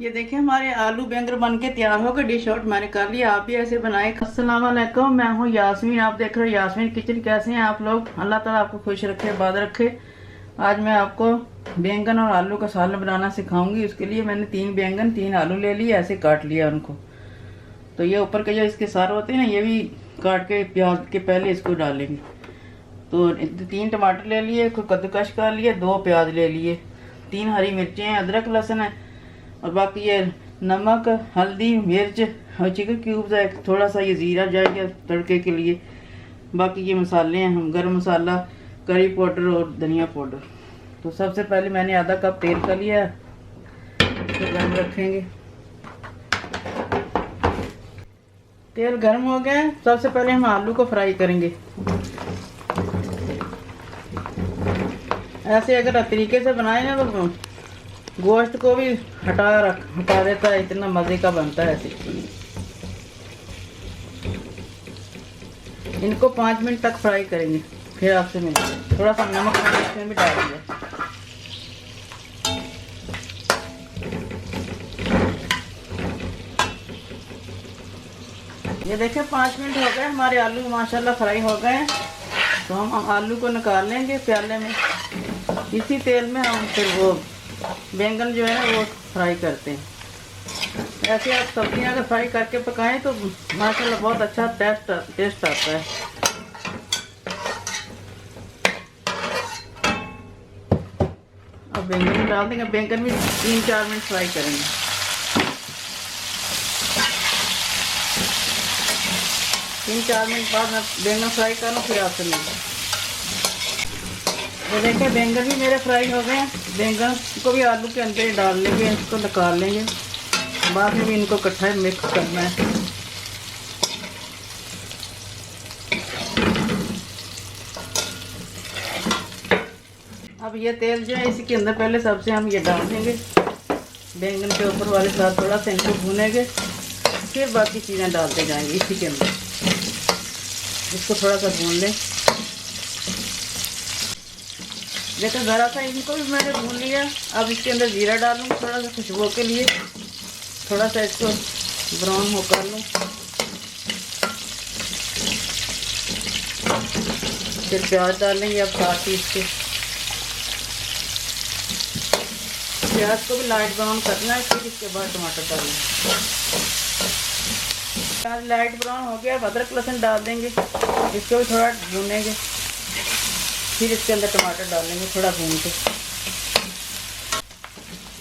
ये देखिए हमारे आलू बैंगन बन के तैयार हो गए। डिश आउट मैंने कर लिया, आप भी ऐसे बनाए। अस्सलाम वालेकुम, मैं हूँ यास्मीन। आप देख रहे हो यास्मीन किचन। कैसे हैं आप लोग? अल्लाह ताला आपको खुश रखे, आबाद रखे। आज मैं आपको बैंगन और आलू का सालन बनाना सिखाऊंगी। उसके लिए मैंने 3 बैंगन 3 आलू ले लिए, ऐसे काट लिया उनको। तो ये ऊपर के जो इसके सार होते हैं ना, ये भी काट के प्याज के पहले इसको डालेंगे। तो 3 टमाटर ले लिए, कोई कद्दूकश कर लिए, 2 प्याज ले लिए, 3 हरी मिर्चें हैं, अदरक लहसुन है, और बाकी ये नमक, हल्दी, मिर्च और चिकन क्यूब्स है। थोड़ा सा ये ज़ीरा जाएगा तड़के के लिए। बाकी ये मसाले हैं, हम गरम मसाला, करी पाउडर और धनिया पाउडर। तो सबसे पहले मैंने आधा कप तेल का लिया, इसको गर्म रखेंगे। तेल गर्म हो गया। सबसे पहले हम आलू को फ्राई करेंगे। ऐसे अगर तरीके से बनाए ना तो गोश्त को भी हटा देता है, इतना मज़े का बनता है ऐसे। इनको 5 मिनट तक फ्राई करेंगे, फिर आपसे मिलेंगे। थोड़ा सा नमक मैंने इसमें भी डाल दिया। ये देखिए 5 मिनट हो गए, हमारे आलू माशाल्लाह फ्राई हो गए हैं। तो हम आलू को निकाल लेंगे प्याले में। इसी तेल में हम फिर वो बैंगन जो है ना वो फ्राई करते हैं। ऐसे आप सब्जियां अगर फ्राई करके पकाएं तो माशाल्लाह बहुत अच्छा टेस्ट आता है। अब बैंगन डाल देंगे। बैंगन भी 3-4 मिनट फ्राई करेंगे। 3-4 मिनट बाद मैं बैंगन फ्राई करूँ, फिर आपसे मिलूँ। ये देखिए बैंगन भी मेरे फ्राई हो गए हैं। बैंगन को भी आलू के अंदर डाल लेंगे, इसको निकाल लेंगे। बाद में भी इनको इकट्ठा मिक्स करना है। अब ये तेल जो है इसी के अंदर पहले सबसे हम ये डाल देंगे। बैंगन के ऊपर वाले साथ थोड़ा सा इनको भूनेंगे, फिर बाकी चीज़ें डालते जाएंगे इसी के अंदर। इसको थोड़ा सा भून लें। देखो ज़रा सा इनको भी मैंने भून लिया। अब इसके अंदर जीरा डालूँ थोड़ा सा खुशबू के लिए। थोड़ा सा इसको ब्राउन हो कर लूँ, फिर प्याज डालेंगे। अब साथ ही इसके प्याज को भी लाइट ब्राउन करना है, फिर इसके बाद टमाटर डालेंगे। प्याज लाइट ब्राउन हो गया। अब अदरक लहसुन डाल देंगे, इसको भी थोड़ा भूनेंगे। फिर इसके अंदर टमाटर डालेंगे थोड़ा भून के।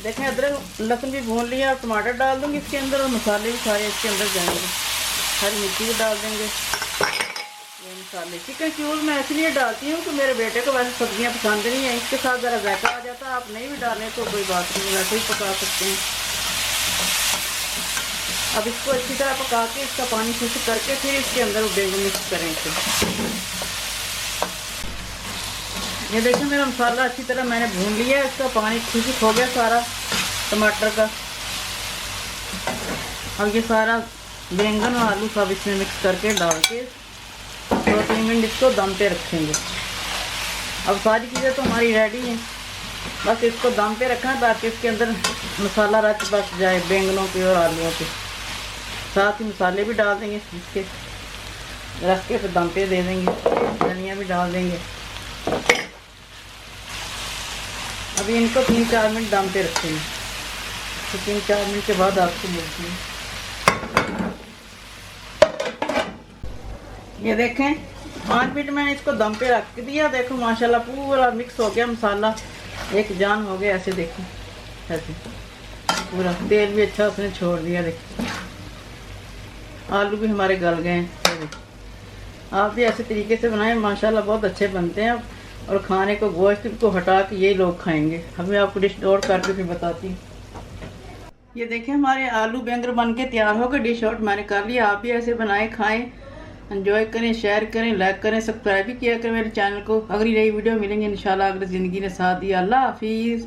देखें अदरक लहसुन भी भून लिया। और टमाटर डाल दूंगी इसके अंदर, और मसाले भी सारे इसके अंदर जाएंगे। हरी मिर्ची भी डाल देंगे। ये मसाले चिकन क्यूब मैं इसलिए डालती हूँ कि मेरे बेटे को वैसे सब्जियाँ पसंद नहीं है, इसके साथ ज़रा जायका आ जाता है। आप नहीं भी डालें तो कोई बात नहीं, वैसे ही पका सकते हैं। अब इसको अच्छी तरह पका के इसका पानी खुश्क करके फिर इसके अंदर बैंगन मिक्स करेंगे। ये देखिए मेरा मसाला अच्छी तरह मैंने भून लिया है। इसका पानी खुश्क हो गया सारा टमाटर का। अब ये सारा बैंगन और आलू सब इसमें मिक्स करके डाल के 2-3 मिनट इसको दम पे रखेंगे। अब सारी चीज़ें तो हमारी रेडी हैं, बस इसको दम पे रखना है ताकि इसके अंदर मसाला रच बच जाए बैंगनों के और आलूओं के। साथ ही मसाले भी डाल देंगे, इसके रख के फिर दम पे दे देंगे। धनिया भी डाल देंगे। अभी इनको 3-4 मिनट दम पे रखेंगे। तो 3-4 मिनट के बाद आपको मिलती है। ये देखें 5 मिनट मैंने इसको दम पे रख दिया। देखो माशाल्लाह पूरा मिक्स हो गया, मसाला एक जान हो गया। ऐसे देखें, ऐसे पूरा तेल भी अच्छा उसने छोड़ दिया। देखो आलू भी हमारे गल गए हैं। आप भी ऐसे तरीके से बनाएं, माशाल्लाह बहुत अच्छे बनते हैं। और खाने को गोश्त को हटा के ये लोग खाएंगे। अब मैं आपको डिश आउट करके फिर बताती हूँ। ये देखें हमारे आलू बैंगन बन के तैयार हो गए। डिश आउट मैंने कर लिया। आप भी ऐसे बनाएं, खाएं, एंजॉय करें, शेयर करें, लाइक करें, सब्सक्राइब भी किया करें मेरे चैनल को। अगली नई वीडियो मिलेंगे इंशाल्लाह अगर ज़िंदगी ने साथ दिया। अल्लाह हाफिज़।